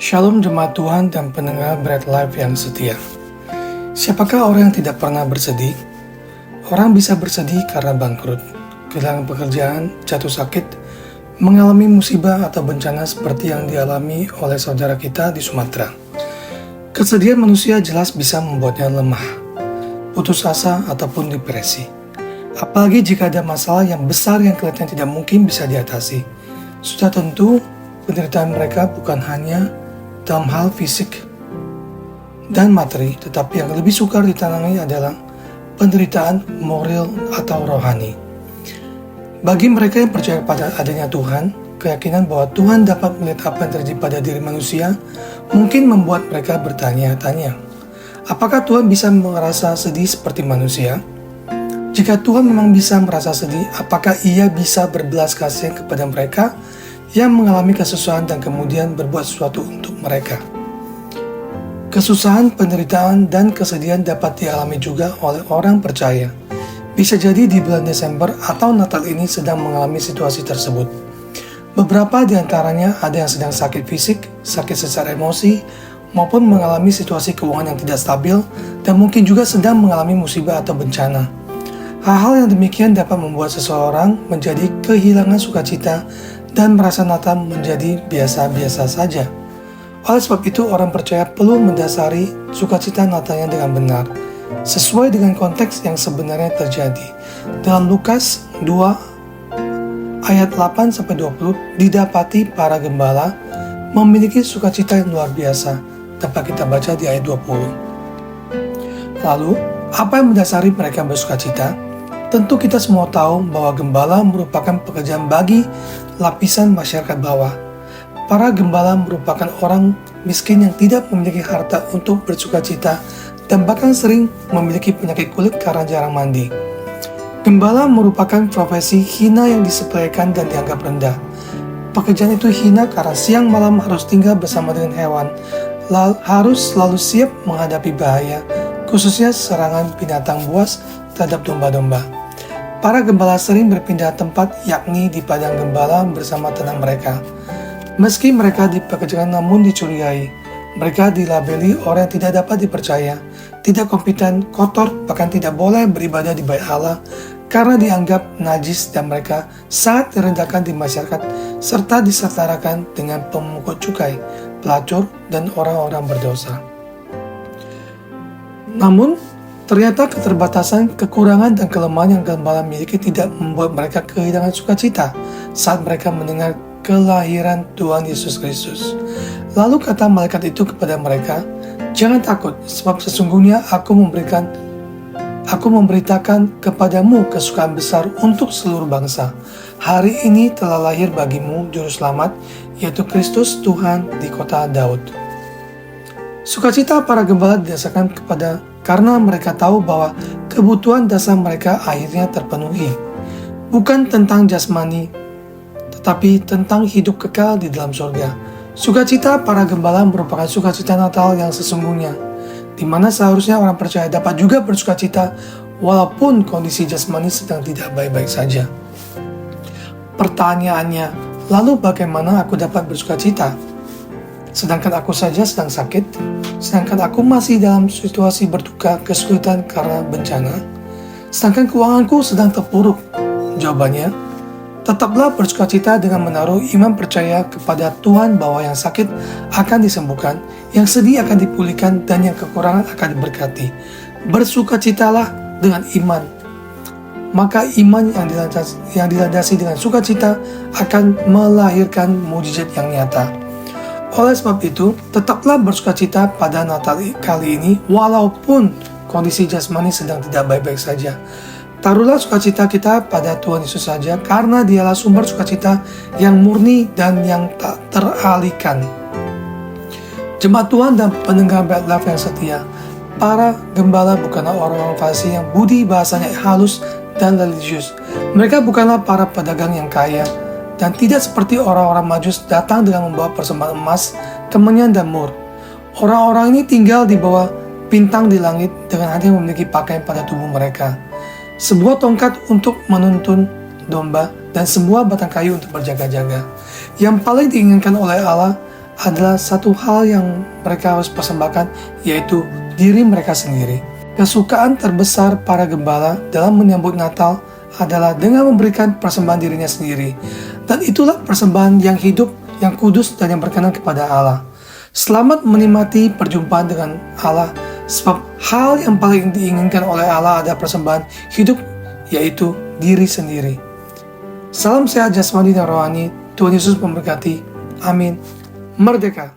Shalom jemaat Tuhan dan pendengar Bread Life yang setia. Siapakah orang yang tidak pernah bersedih? Orang bisa bersedih karena bangkrut, kehilangan pekerjaan, jatuh sakit, mengalami musibah atau bencana seperti yang dialami oleh saudara kita di Sumatera. Kesedihan manusia jelas bisa membuatnya lemah, putus asa ataupun depresi. Apalagi jika ada masalah yang besar yang kelihatannya tidak mungkin bisa diatasi. Sudah tentu penderitaan mereka bukan hanya dalam hal fisik dan materi, tetapi yang lebih sukar ditangani adalah penderitaan moral atau rohani. Bagi mereka yang percaya pada adanya Tuhan, keyakinan bahwa Tuhan dapat melihat apa yang terjadi pada diri manusia mungkin membuat mereka bertanya-tanya, apakah Tuhan bisa merasa sedih seperti manusia? Jika Tuhan memang bisa merasa sedih, apakah Ia bisa berbelas kasihan kepada mereka yang mengalami kesusahan dan kemudian berbuat sesuatu untuk mereka? Kesusahan, penderitaan, dan kesedihan dapat dialami juga oleh orang percaya. Bisa jadi di bulan Desember atau Natal ini sedang mengalami situasi tersebut. Beberapa di antaranya ada yang sedang sakit fisik, sakit secara emosi, maupun mengalami situasi keuangan yang tidak stabil, dan mungkin juga sedang mengalami musibah atau bencana. Hal-hal yang demikian dapat membuat seseorang menjadi kehilangan sukacita dan merasa Natal menjadi biasa-biasa saja. Oleh sebab itu, orang percaya perlu mendasari sukacita Natalnya dengan benar, sesuai dengan konteks yang sebenarnya terjadi. Dalam Lukas 2 ayat 8-20, didapati para gembala memiliki sukacita yang luar biasa. Dapat kita baca di ayat 20. Lalu, apa yang mendasari mereka bersukacita? Tentu kita semua tahu bahwa gembala merupakan pekerjaan bagi lapisan masyarakat bawah. Para gembala merupakan orang miskin yang tidak memiliki harta untuk bersukacita dan bahkan sering memiliki penyakit kulit karena jarang mandi. Gembala merupakan profesi hina yang disepelekan dan dianggap rendah. Pekerjaan itu hina karena siang malam harus tinggal bersama dengan hewan, harus selalu siap menghadapi bahaya, khususnya serangan binatang buas terhadap domba-domba. Para gembala sering berpindah tempat, yakni di padang gembala bersama ternak mereka. Meski mereka dipekerjakan namun dicurigai, mereka dilabeli orang yang tidak dapat dipercaya, tidak kompeten, kotor, bahkan tidak boleh beribadah di bait Allah karena dianggap najis dan mereka sangat direndahkan di masyarakat serta disetarakan dengan pemungut cukai, pelacur, dan orang-orang berdosa. Namun, ternyata keterbatasan, kekurangan, dan kelemahan yang gembala miliki tidak membuat mereka kehilangan sukacita saat mereka mendengar kelahiran Tuhan Yesus Kristus. Lalu kata malaikat itu kepada mereka, "Jangan takut, sebab sesungguhnya aku memberitakan kepadamu kesukaan besar untuk seluruh bangsa. Hari ini telah lahir bagimu juru selamat, yaitu Kristus Tuhan di kota Daud." Sukacita para gembala didasarkan karena mereka tahu bahwa kebutuhan dasar mereka akhirnya terpenuhi. Bukan tentang jasmani, tetapi tentang hidup kekal di dalam surga. Sukacita para gembala merupakan sukacita Natal yang sesungguhnya, di mana seharusnya orang percaya dapat juga bersukacita walaupun kondisi jasmani sedang tidak baik-baik saja. Pertanyaannya, lalu bagaimana aku dapat bersukacita? Sedangkan aku saja sedang sakit, sedangkan aku masih dalam situasi berduka, kesulitan karena bencana, sedangkan keuanganku sedang terpuruk. Jawabannya, tetaplah bersukacita dengan menaruh iman percaya kepada Tuhan bahwa yang sakit akan disembuhkan, yang sedih akan dipulihkan, dan yang kekurangan akan diberkati. Bersukacitalah dengan iman. Maka iman yang dilandasi dengan sukacita akan melahirkan mujizat yang nyata. Oleh sebab itu, tetaplah bersukacita pada Natal kali ini walaupun kondisi jasmani sedang tidak baik-baik saja. Taruhlah sukacita kita pada Tuhan Yesus saja karena Dialah sumber sukacita yang murni dan yang tak teralihkan. Jemaat Tuhan dan pendengar Bread Life yang setia, para gembala bukanlah orang-orang fasih yang budi bahasanya halus dan religius. Mereka bukanlah para pedagang yang kaya, dan tidak seperti orang-orang Majus datang dengan membawa persembahan emas, kemenyan, dan mur. Orang-orang ini tinggal di bawah bintang di langit dengan hanya memiliki pakaian pada tubuh mereka, sebuah tongkat untuk menuntun domba, dan sebuah batang kayu untuk berjaga-jaga. Yang paling diinginkan oleh Allah adalah satu hal yang mereka harus persembahkan, yaitu diri mereka sendiri. Kesukaan terbesar para gembala dalam menyambut Natal adalah dengan memberikan persembahan dirinya sendiri. Dan itulah persembahan yang hidup, yang kudus, dan yang berkenan kepada Allah. Selamat menikmati perjumpaan dengan Allah, sebab hal yang paling diinginkan oleh Allah adalah persembahan hidup, yaitu diri sendiri. Salam sehat jasmani dan rohani. Tuhan Yesus memberkati. Amin. Merdeka!